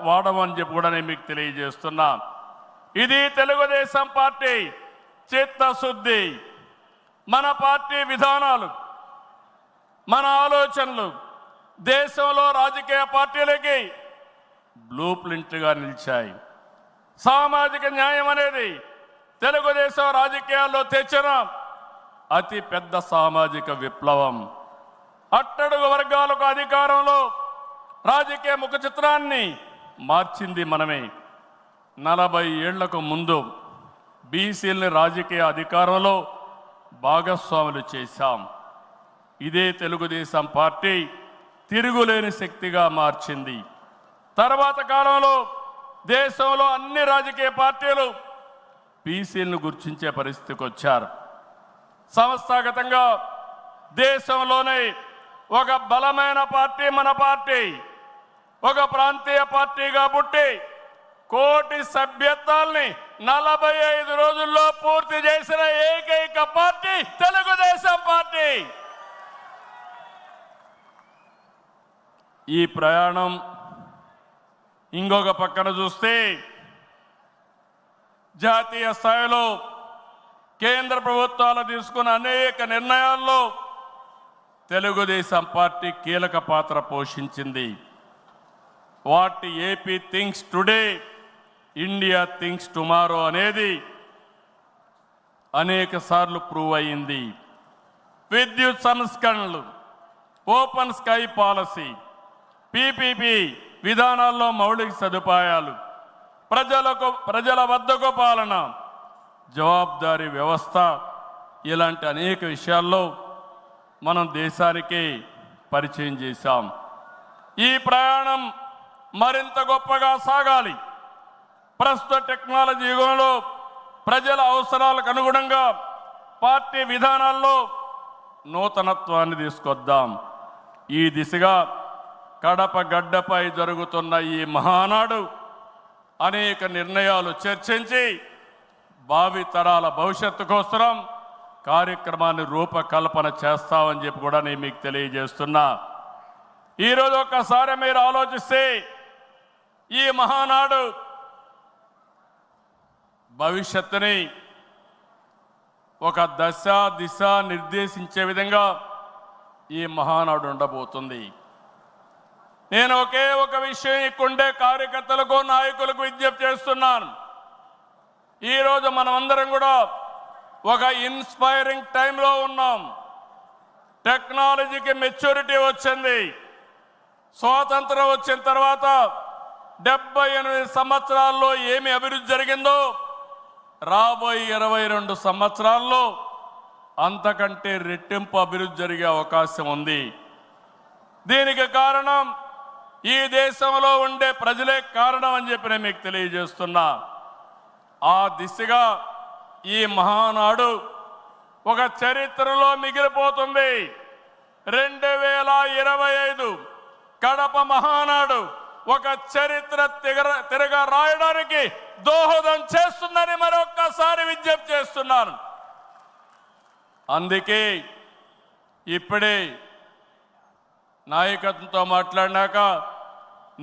వాడమని చెప్పి కూడా నేను మీకు తెలియజేస్తున్నా. ఇది తెలుగుదేశం పార్టీ చిత్తశుద్ధి. మన పార్టీ విధానాలు, మన ఆలోచనలు దేశంలో రాజకీయ పార్టీలకి బ్లూ ప్రింట్గా నిలిచాయి. సామాజిక న్యాయం అనేది తెలుగుదేశం రాజకీయాల్లో తెచ్చిన అతి పెద్ద సామాజిక విప్లవం. అట్టడుగు వర్గాలకు అధికారంలో రాజకీయ ముఖ చిత్రాన్ని మార్చింది మనమే. 40 ఏళ్లకు ముందు బీసీలని రాజకీయ అధికారంలో భాగస్వాములు చేశాం. ఇదే తెలుగుదేశం పార్టీ తిరుగులేని శక్తిగా మార్చింది. తర్వాత కాలంలో దేశంలో అన్ని రాజకీయ పార్టీలు బీసీలను గుర్తించే పరిస్థితికి వచ్చారు. సంస్థాగతంగా దేశంలోనే ఒక బలమైన పార్టీ మన పార్టీ. ఒక ప్రాంతీయ పార్టీగా పుట్టి కోటి సభ్యత్వాల్ని 45 రోజుల్లో పూర్తి చేసిన ఏకైక పార్టీ తెలుగుదేశం పార్టీ. ఈ ప్రయాణం ఇంకొక పక్కన చూస్తే జాతీయ స్థాయిలో కేంద్ర ప్రభుత్వాలు తీసుకున్న అనేక నిర్ణయాల్లో తెలుగుదేశం పార్టీ కీలక పాత్ర పోషించింది. What AP thinks today, India thinks tomorrow అనేది అనేక సార్లు ప్రూవ్ అయింది. విద్యుత్ సంస్కరణలు, ఓపెన్ స్కై పాలసీ, పీపీపీ విధానాల్లో మౌలిక సదుపాయాలు, ప్రజల వద్దకు పాలన, జవాబుదారీ వ్యవస్థ, ఇలాంటి అనేక విషయాల్లో మనం దేశానికి పరిచయం చేశాం. ఈ ప్రయాణం మరింత గొప్పగా సాగాలి. ప్రస్తుత టెక్నాలజీ యుగంలో ప్రజల అవసరాలకు అనుగుణంగా పార్టీ విధానాల్లో నూతనత్వాన్ని తీసుకొద్దాం. ఈ దిశగా కడప గడ్డపై జరుగుతున్న ఈ మహానాడు అనేక నిర్ణయాలు చర్చించి భావితరాల భవిష్యత్తు కోసం కార్యక్రమాన్ని రూపకల్పన చేస్తామని చెప్పి కూడా నేను మీకు తెలియజేస్తున్నా. ఈరోజు ఒక్కసారి మీరు ఆలోచిస్తే ఈ మహానాడు భవిష్యత్తుని ఒక దశ దిశ నిర్దేశించే విధంగా ఈ మహానాడు ఉండబోతుంది. నేను ఒకే ఒక విషయం ఇక్కడుండే కార్యకర్తలకు, నాయకులకు విజ్ఞప్తి చేస్తున్నాను. ఈరోజు మనమందరం కూడా ఒక ఇన్స్పైరింగ్ టైంలో ఉన్నాం. టెక్నాలజీకి మెచ్యూరిటీ వచ్చింది. స్వాతంత్రం వచ్చిన తర్వాత 78 సంవత్సరాల్లో ఏమి అభివృద్ధి జరిగిందో రాబోయే 22 సంవత్సరాల్లో అంతకంటే రెట్టింపు అభివృద్ధి జరిగే అవకాశం ఉంది. దీనికి కారణం ఈ దేశంలో ఉండే ప్రజలే కారణం అని చెప్పి నేను మీకు తెలియజేస్తున్నా. ఆ దిశగా ఈ మహానాడు ఒక చరిత్రలో మిగిలిపోతుంది. 2025 కడప మహానాడు ఒక చరిత్ర తిరగ రాయడానికి దోహదం చేస్తుందని మరొక్కసారి విజ్ఞప్తి చేస్తున్నాను. అందుకే ఇప్పుడే నాయకత్వంతో మాట్లాడినాక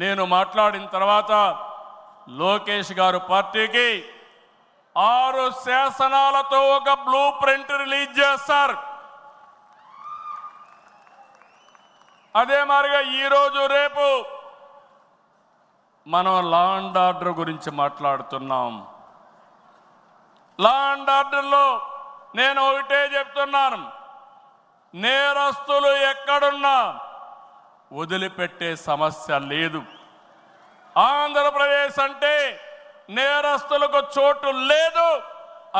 నేను మాట్లాడిన తర్వాత లోకేష్ గారు పార్టీకి 6 శాసనాలతో ఒక బ్లూ ప్రింట్ రిలీజ్ చేస్తారు. అదే మాదిరిగా ఈరోజు రేపు మనం లా అండ్ ఆర్డర్ గురించి మాట్లాడుతున్నాం. లా అండ్ ఆర్డర్లో నేను ఒకటే చెప్తున్నాను, నేరస్తులు ఎక్కడున్నా వదిలిపెట్టే సమస్య లేదు. ఆంధ్రప్రదేశ్ అంటే నేరస్తులకు చోటు లేదు.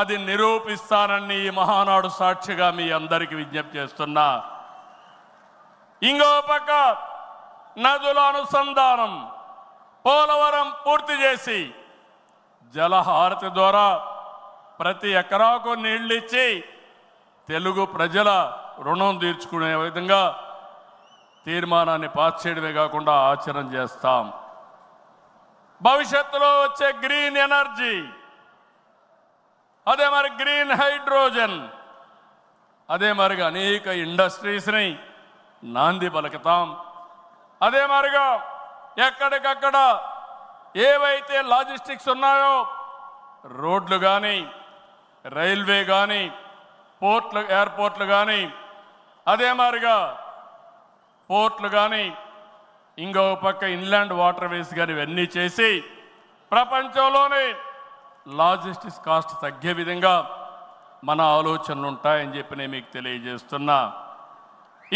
అది నిరూపిస్తానని ఈ మహానాడు సాక్షిగా మీ అందరికీ విజ్ఞప్తి చేస్తున్నా. ఇంకో పక్క నదుల అనుసంధానం, పోలవరం పూర్తి చేసి జలహారతి ద్వారా ప్రతి ఎకరాకు నీళ్ళిచ్చి తెలుగు ప్రజల రుణం తీర్చుకునే విధంగా తీర్మానాన్ని పాస్ చేయడమే కాకుండా ఆచరణ చేస్తాం. భవిష్యత్తులో వచ్చే గ్రీన్ ఎనర్జీ, అదే మరి గ్రీన్ హైడ్రోజన్, అదే మరిగా అనేక ఇండస్ట్రీస్ని నాంది పలుకుతాం. అదే మాదిరిగా ఎక్కడికక్కడ ఏవైతే లాజిస్టిక్స్ ఉన్నాయో రోడ్లు కానీ రైల్వే కానీ పోర్ట్లు ఎయిర్పోర్ట్లు కానీ అదే మాదిరిగా పోర్ట్లు కానీ ఇంకో పక్క ఇన్లాండ్ వాటర్ వేస్ కానీ ఇవన్నీ చేసి ప్రపంచంలోనే లాజిస్టిక్స్ కాస్ట్ తగ్గే విధంగా మన ఆలోచనలు ఉంటాయని చెప్పి నేను మీకు తెలియజేస్తున్నా.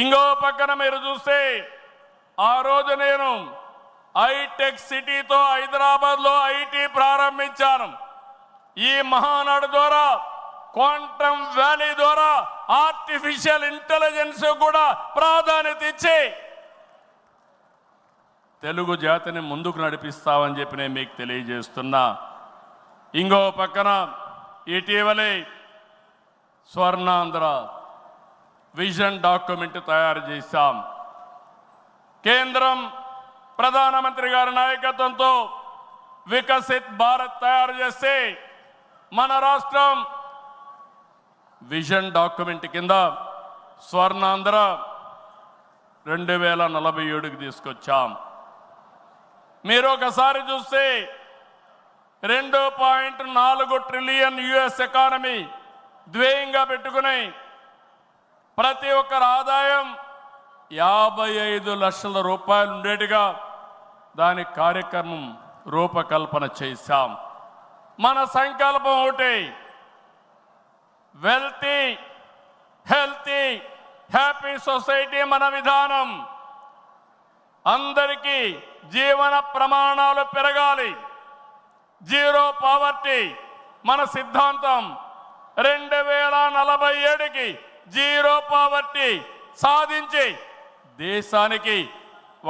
ఇంకో పక్కన మీరు చూస్తే ఆ రోజు నేను హైటెక్ సిటీతో హైదరాబాద్లో ఐటీ ప్రారంభించాను. ఈ మహానాడు ద్వారా క్వాంటమ్ వ్యాలీ ద్వారా ఆర్టిఫిషియల్ ఇంటెలిజెన్స్ కూడా ప్రాధాన్యత ఇచ్చి తెలుగు జాతిని ముందుకు నడిపిస్తామని చెప్పి నేను మీకు తెలియజేస్తున్నా. ఇంకో పక్కన ఇటీవలే స్వర్ణాంధ్ర విజన్ డాక్యుమెంట్ తయారు చేశాం. కేంద్రం ప్రధానమంత్రి గారి నాయకత్వంతో వికసిత్ భారత్ తయారు చేస్తే మన రాష్ట్రం విజన్ డాక్యుమెంట్ కింద స్వర్ణాంధ్ర 2047కి తీసుకొచ్చాం. మీరు ఒకసారి చూస్తే 2.4 ట్రిలియన్ యుఎస్ ఎకానమీ ధ్యేయంగా పెట్టుకుని ప్రతి ఒక్కరి ఆదాయం 55 లక్షల రూపాయలు ఉండేట్టుగా దాని కార్యక్రమం రూపకల్పన చేశాం. మన సంకల్పం ఒకటి, వెల్తీ హెల్తీ హ్యాపీ సొసైటీ మన విధానం. అందరికీ జీవన ప్రమాణాలు పెరగాలి, జీరో పావర్టీ మన సిద్ధాంతం. 2047కి జీరో పావర్టీ సాధించి దేశానికి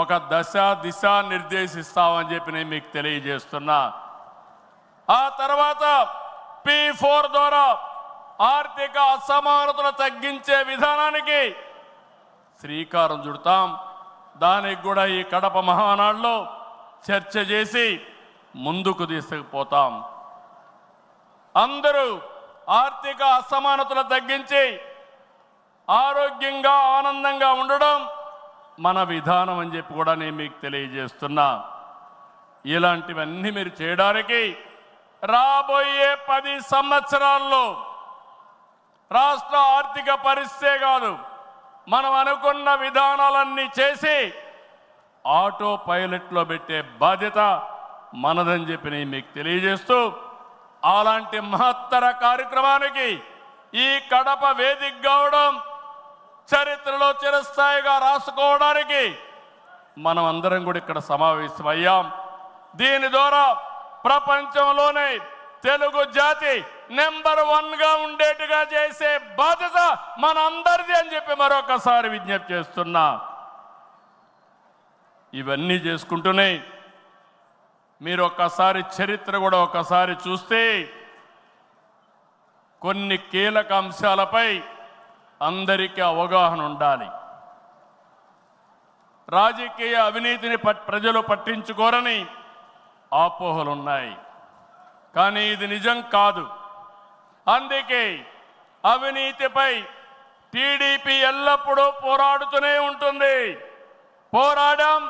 ఒక దిశ నిర్దేశిస్తామని చెప్పి నేను మీకు తెలియజేస్తున్నా. ఆ తర్వాత P4 ద్వారా ఆర్థిక అసమానతలు తగ్గించే విధానానికి శ్రీకారం చుడతాం. దానికి కూడా ఈ కడప మహానాడులో చర్చ చేసి ముందుకు తీసుకుపోతాం. అందరూ ఆర్థిక అసమానతలు తగ్గించి ఆరోగ్యంగా ఆనందంగా ఉండడం మన విధానం అని చెప్పి కూడా నేను మీకు తెలియజేస్తున్నా. ఇలాంటివన్నీ మీరు చేయడానికి రాబోయే 10 సంవత్సరాల్లో రాష్ట్ర ఆర్థిక పరిస్థితే కాదు, మనం అనుకున్న విధానాలన్నీ చేసి ఆటో పైలట్లో పెట్టే బాధ్యత మనదని చెప్పి నేను మీకు తెలియజేస్తూ, అలాంటి మహత్తర కార్యక్రమానికి ఈ కడప వేదిక కావడం చరిత్రలో చిరస్థాయిగా రాసుకోవడానికి మనం అందరం కూడా ఇక్కడ సమావేశమయ్యాం. దీని ద్వారా ప్రపంచంలోనే తెలుగు జాతి నెంబర్ 1గా ఉండేట్టుగా చేసే బాధ్యత మన అందరిది అని చెప్పి మరొకసారి విజ్ఞప్తి చేస్తున్నా. ఇవన్నీ చేసుకుంటూనే మీరు ఒక్కసారి చరిత్ర కూడా ఒకసారి చూస్తే కొన్ని కీలక అంశాలపై అందరికీ అవగాహన ఉండాలి. రాజకీయ అవినీతిని ప్రజలు పట్టించుకోరని అపోహలున్నాయి, కానీ ఇది నిజం కాదు. అందుకే అవినీతిపై టీడీపీ ఎల్లప్పుడూ పోరాడుతూనే ఉంటుంది. పోరాడాం,